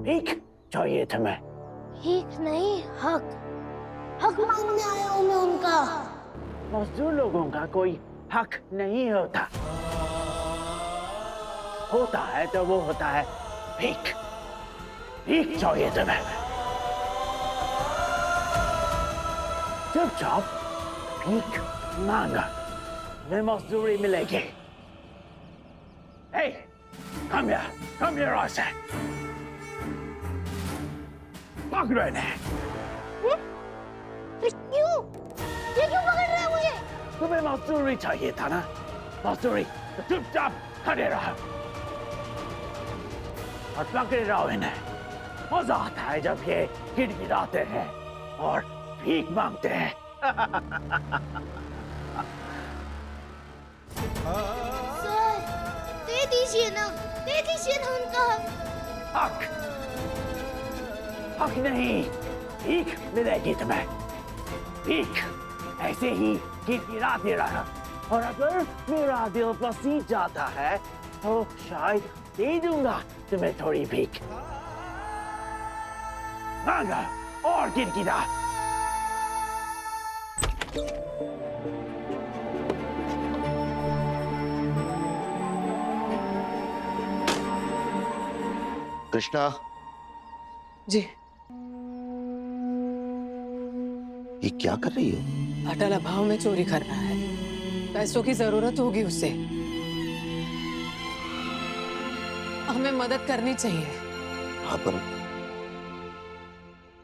भीख चाहिए तुम्हें? भीख नहीं, हक। हक मांगने आया हूँ मैं उनका। मजदूर लोगों का कोई हक नहीं होता। होता है तो वो होता है भीख। भीख चाहिए तुम्हें? चुपचाप भीख मांगा, तुम्हें मजदूरी मिलेगी। Hey, come here, I said. पकड़ो इन्हें। क्यों? ये क्यों पकड़ रहा है मुझे? तुम्हें मजदूरी चाहिए था ना? मजदूरी तो चुपचाप खड़े रहो और पकड़े रहो इन्हें। मजा आता है जब ये गिड़गिड़ाते हैं और भीख मांगते हैं। सर, दे दीजिए ना उनका हक। हक नहीं, भीख मिलेगी तुम्हें। भीख ऐसे ही गिड़गिड़ाते रहा, और अगर मेरा दिल पसीज जाता है तो शायद दे दूंगा तुम्हें थोड़ी भीख। मांगा और गिड़गिड़ा। कृष्णा जी। ये क्या कर रही हो? अटल अभाव में चोरी कर रहा है। पैसों की जरूरत होगी उसे, हमें मदद करनी चाहिए। हाँ, पर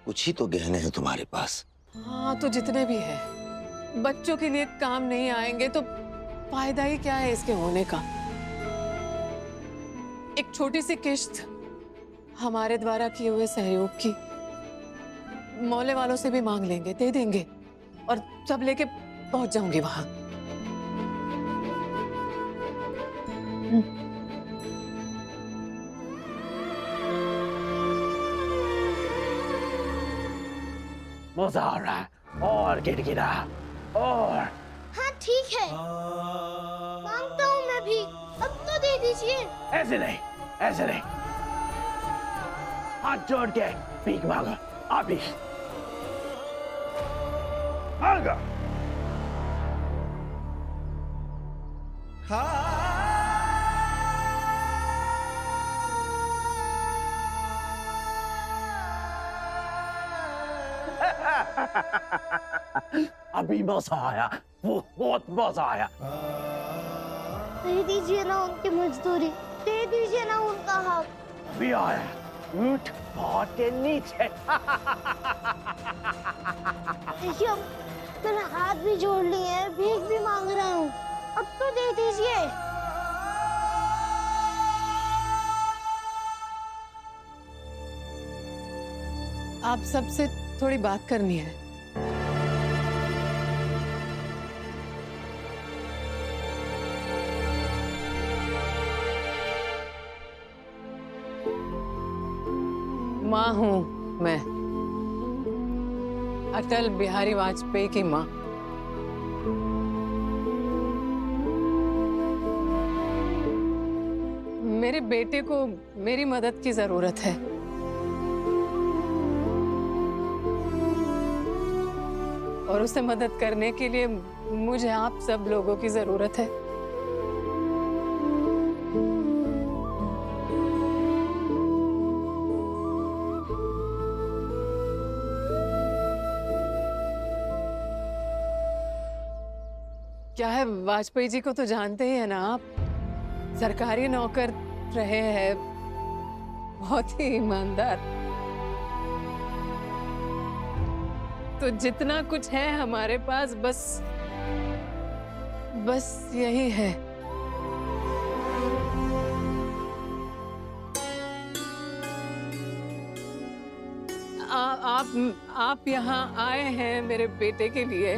कुछ ही तो गहने हैं तुम्हारे पास। हाँ, तो जितने भी है बच्चों के लिए काम नहीं आएंगे तो फायदा ही क्या है इसके होने का। एक छोटी सी किश्त हमारे द्वारा किए हुए सहयोग की मोहल्ले वालों से भी मांग लेंगे, दे देंगे और सब लेके पहुंच जाऊंगी वहां। मजा आ रहा है और गिड़गिड़ा और। हाँ ठीक है, मांगता हूँ मैं भी। अब तो दे दीजिए। ऐसे नहीं, ऐसे नहीं। हाथ जोड़ के भीख मांगो, अभी मांगो। अभी मजा आया, वो बहुत मजा आया। दे दीजिए ना उनकी मजदूरी, दे दीजिए ना उनका हक। अभी आया, ऊंट बहुत के नीचे। देखिए, मैंने हाथ भी जोड़ लिए हैं, भीख भी मांग रहा हूँ। अब तो दे दीजिए। आप सबसे थोड़ी बात करनी है। माँ हूं मैं, अटल बिहारी वाजपेयी की माँ। मेरे बेटे को मेरी मदद की जरूरत है। और उसे मदद करने के लिए मुझे आप सब लोगों की जरूरत है। क्या है, वाजपेयी जी को तो जानते ही है ना आप, सरकारी नौकर रहे हैं, बहुत ही ईमानदार। तो जितना कुछ है हमारे पास बस यही है। आप यहाँ आए हैं मेरे बेटे के लिए,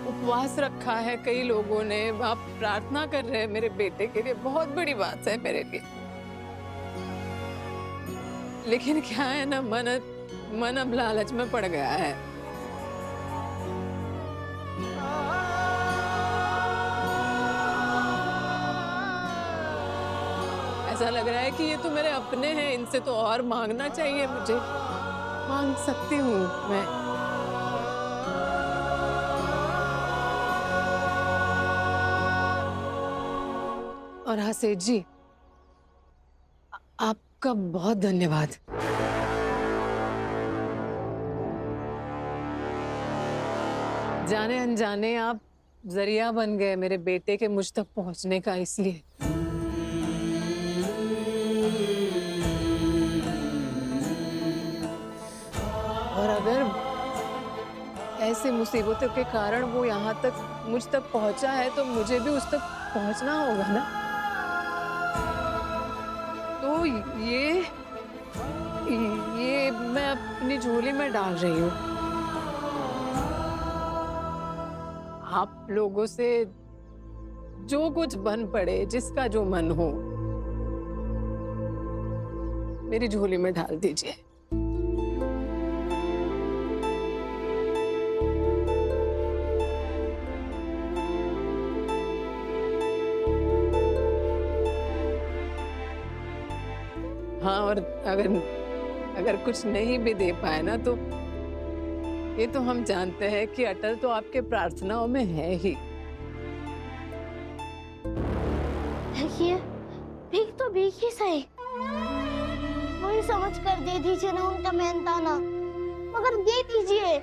उपवास रखा है कई लोगों ने, आप प्रार्थना कर रहे हैं मेरे बेटे के लिए, बहुत बड़ी बात है मेरे लिए। लेकिन क्या है ना, मन अब लालच में पड़ गया है। ऐसा ऐसा लग रहा है कि ये तो मेरे अपने हैं, इनसे तो और मांगना चाहिए मुझे। मांग सकती हूँ मैं। और हाँ सेठ जी, आपका बहुत धन्यवाद। जाने अनजाने आप जरिया बन गए मेरे बेटे के मुझ तक पहुंचने का, इसलिए। और अगर ऐसे मुसीबतों के कारण वो यहाँ तक मुझ तक पहुंचा है तो मुझे भी उस तक पहुंचना होगा ना। तो ये मैं अपनी झोली में डाल रही हूँ। आप लोगों से जो कुछ बन पड़े, जिसका जो मन हो, मेरी झोली में डाल दीजिए। हाँ, और अगर कुछ नहीं भी दे पाए ना, तो ये तो हम जानते हैं कि अटल तो आपके प्रार्थनाओं में है ही। देखिए, भीख तो भीख ही सही, वही समझ कर दे दीजिए ना उनका मेहनताना, मगर दे दीजिए।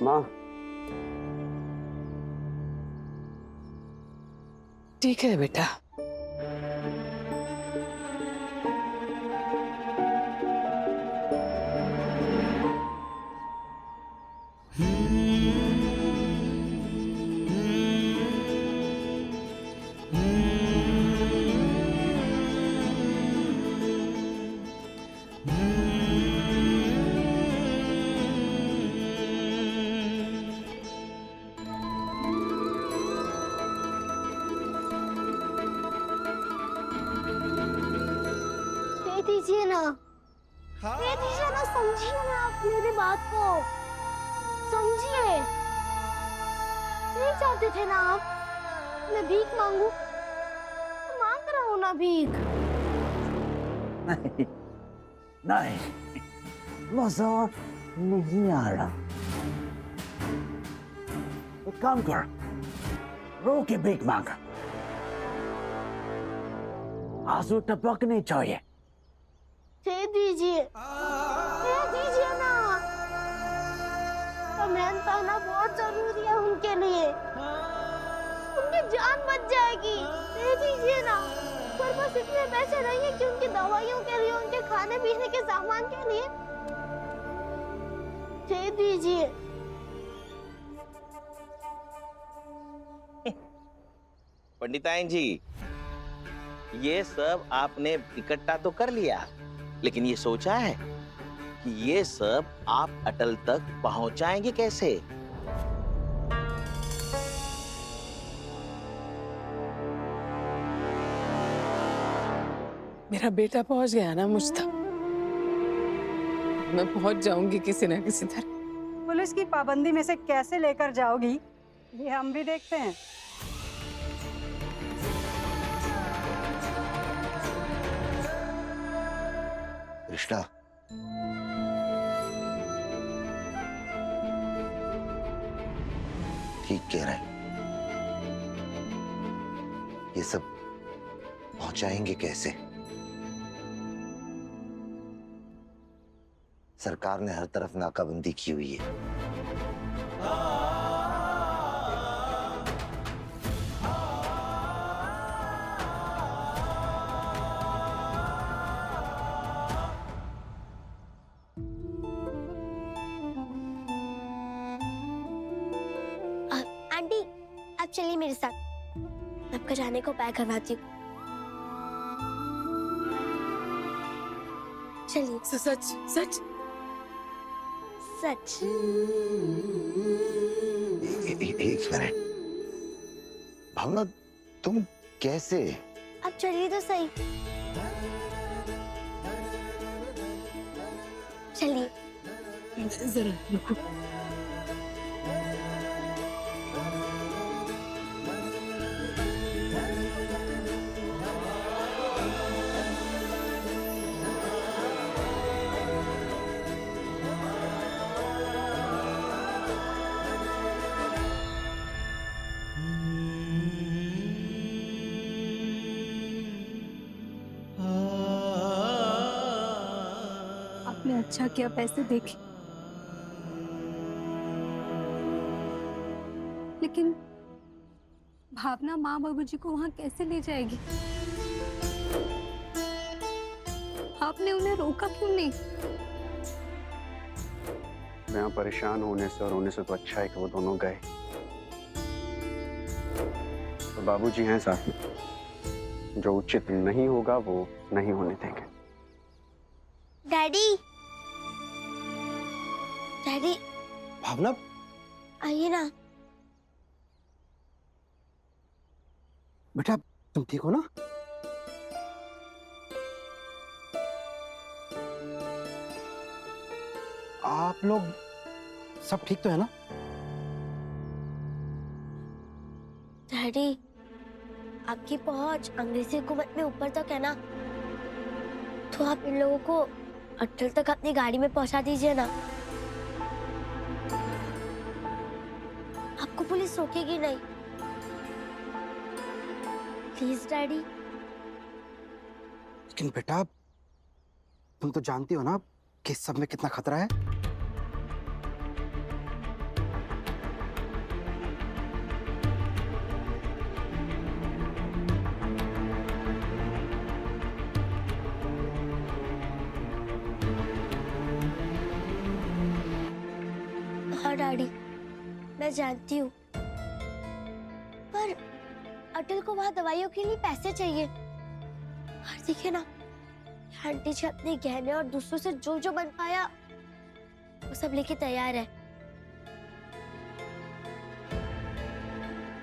माँ, ठीक है बेटा। दे दीजिए ना, दे दीजिए ना, समझिए ना आप मेरी बात को, समझिए। नहीं चाहते थे ना आप मैं भीख मांगू, तो मांग रहा हूँ ना भीख। नहीं, नहीं, मजा नहीं आ रहा। एक काम कर, रो के भीख मांग, आंसू टपकने चाहिए। दे दीजिए ना, तो मेहनताना बहुत जरूरी है उनके लिए, उनकी जान बच जाएगी। दे दीजिए ना, पर बस इतने पैसे नहीं है कि उनकी दवाइयों के लिए, उनके खाने पीने के सामान के लिए। दे दीजिए। पंडिताइन जी, ये सब आपने इकट्ठा तो कर लिया, लेकिन ये सोचा है कि ये सब आप अटल तक पहुंचाएंगे कैसे? मेरा बेटा पहुंच गया ना मुझ तक, मैं पहुंच जाऊंगी किसी ना किसी तरह। पुलिस की पाबंदी में से कैसे लेकर जाओगी ये हम भी देखते हैं। कृष्णा, ठीक कह रहे हैं। ये सब पहुंचाएंगे कैसे? सरकार ने हर तरफ नाकाबंदी की हुई है। आंटी आप चलिए मेरे साथ, आपका जाने को पैक करवाती हूँ। चलिए। सच सच सच। एक मिनट भावना, तुम कैसे? अब चलिए तो सही। चलिए। जरा रुको। आपने अच्छा किया पैसे देखे, लेकिन भावना माँ बाबूजी को वहां कैसे ले जाएगी? आपने उन्हें रोका क्यों नहीं? यहाँ परेशान होने से और होने से तो अच्छा है कि वो दोनों गए। तो बाबूजी हैं साथ में, जो उचित नहीं होगा वो नहीं होने देंगे। डैडी, डैडी भावना, आइए ना। बेटा तुम ठीक हो ना? आप लोग सब ठीक तो है ना? डैडी आपकी पहुंच अंग्रेजी हुकूमत में ऊपर तक है ना, तो आप इन लोगों को अटल तक अपनी गाड़ी में पहुंचा दीजिए ना। आपको पुलिस रोकेगी नहीं। Please daddy. लेकिन बेटा तुम तो जानती हो ना कि इस सब में कितना खतरा है। हाँ डैडी मैं जानती हूँ, पर अटल को वहां दवाइयों के लिए पैसे चाहिए। और देखिए ना, आंटी जी अपने गहने और दूसरों से जो जो बन पाया वो सब लेके तैयार है।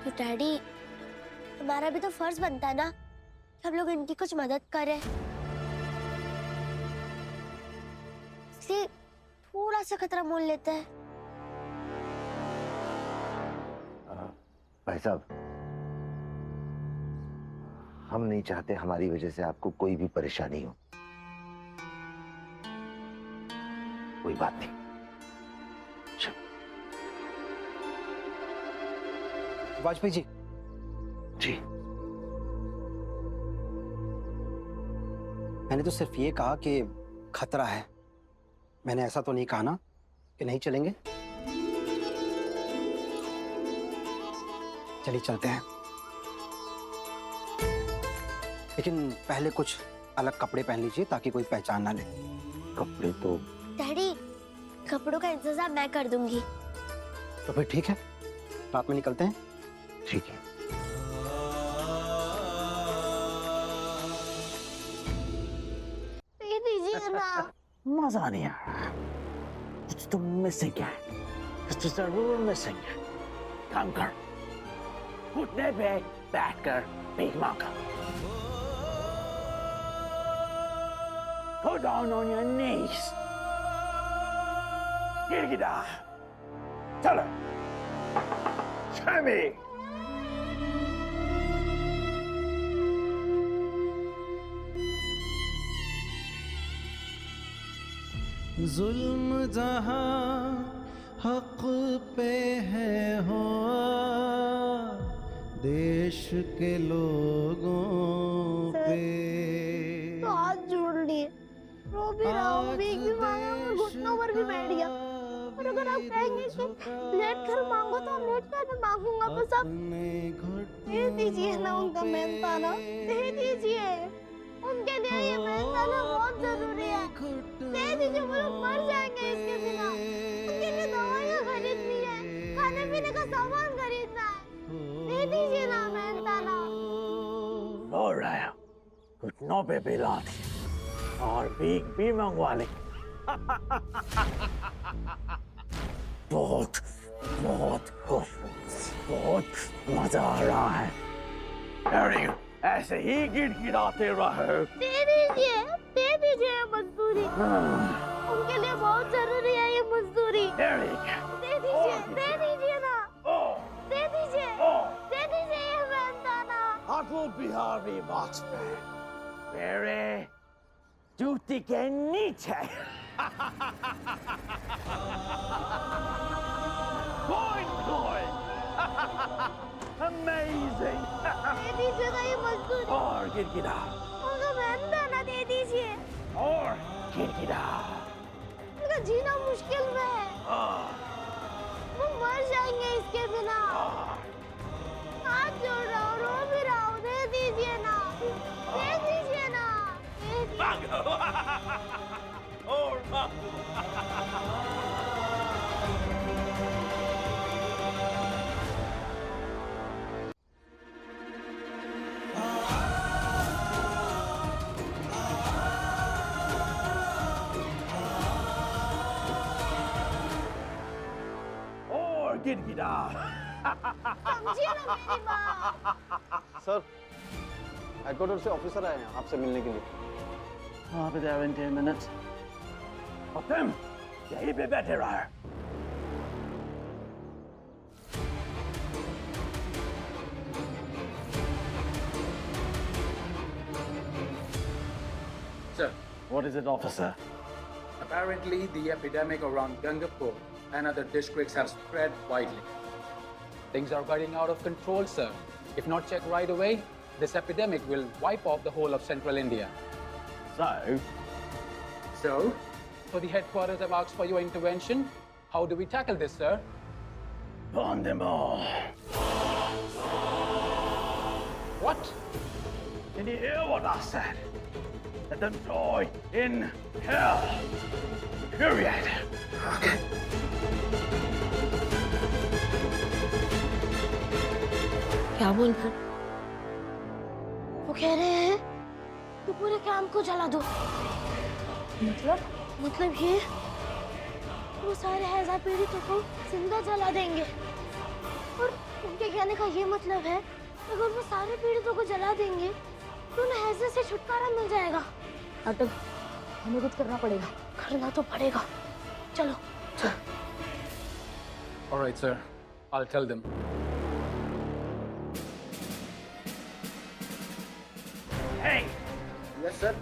तो डैडी हमारा भी तो फर्ज बनता है ना कि हम लोग इनकी कुछ मदद करें। इसलिए थोड़ा सा खतरा मोल लेते हैं। भाई साहब, हम नहीं चाहते हमारी वजह से आपको कोई भी परेशानी हो। कोई बात नहीं। वाजपेयी जी। जी। मैंने तो सिर्फ ये कहा कि खतरा है, मैंने ऐसा तो नहीं कहा ना कि नहीं चलेंगे। चलिए चलते हैं, लेकिन पहले कुछ अलग कपड़े पहन लीजिए ताकि कोई पहचान ना ले। कपड़े तो डैडी कपड़ों का इंतजाम मैं कर दूंगी। तो फिर ठीक है, रात में निकलते हैं। ठीक है। ये दीजिए ना। मजा नहीं आ रहा। कुछ तो मिसिंग है, कुछ तो जरूर मिसिंग है। काम कर, घुटने पे बैठकर भीख मांगा। Go down on your knees. Gilgida. Tell her. Show me. जुल्म जहां हक पे है हो देश के लोगों पे तो हाथ जोड़ लिए, रो भी रहा हूँ, भीख भी मांगा और घुटनों पर भी बैठ गया। और अगर आप कहेंगे कि लेट कर मांगो तो लेट कर मैं मांगूंगा, बस आप दे दीजिए ना उनका मेहनताना, दे दीजिए। उनके लिए ये मेहनताना बहुत जरूरी है, दे दीजिए। वो लोग मर जाएंगे इसके बिना। उनके लिए दवाइयाँ खरीदनी है, खाने पीने का सामान खरीदना है, दे दीजिए ना मेहनताना। रो रहा है, घुटनों पे भी ला दी और भीख भी मंगवा ली। बहुत बहुत खुश हूँ, बहुत मजा आ रहा है। अरे ऐसे ही गिड़गिड़ाते रहो। दे दीजिए ये मजदूरी, उनके लिए बहुत जरूरी है ये मजदूरी। दे दीजिए ना, दे दीजिए ये मेहनताना। अटल बिहारी वाजपेयी मेरे जूती के नीचे। Amazing. दे दीजिए ना ये मजदूरी, और गिड़गिड़ा, उनका मेहनताना दे दीजिए। और गिड़गिड़ा। उनका जीना मुश्किल में है, वो मर जाएंगे इसके बिना। हाथ जोड़ रहा हूँ, रो भी रहा हूँ, दे दीजिए ना, दे दीजिए ना, दे दीजिए। मांगो। और मांगो। गिड़गिड़ा। समझिए ना मेरी बात। सर, हेडक्वार्टर से ऑफिसर आए हैं आपसे मिलने के लिए। I'll be there in 10 minutes. और तुम यहीं पे बैठे रहो। Sir, What is it, officer? apparently the epidemic around Gangapur and other districts have spread widely. Things are getting out of control, sir. If not checked right away, this epidemic will wipe off the whole of central India. So, the headquarters have asked for your intervention. How do we tackle this, sir? Burn them all. What? Can you hear what I said? Let them die in hell. Period. Okay. क्या बोल रहे? वो कह रहे हैं कि पूरे camp को जला दो। मतलब ये वो सारे हैजा पीड़ितों को जिंदा जला देंगे। और उनके कहने का ये मतलब है अगर वो सारे पीड़ितों को जला देंगे तो उन्हें हैजे से छुटकारा मिल जाएगा। अटक, हमें कुछ करना पड़ेगा, करना तो पड़ेगा। चलो चलो। All right, sir. I'll tell them. Hey! Yes sir.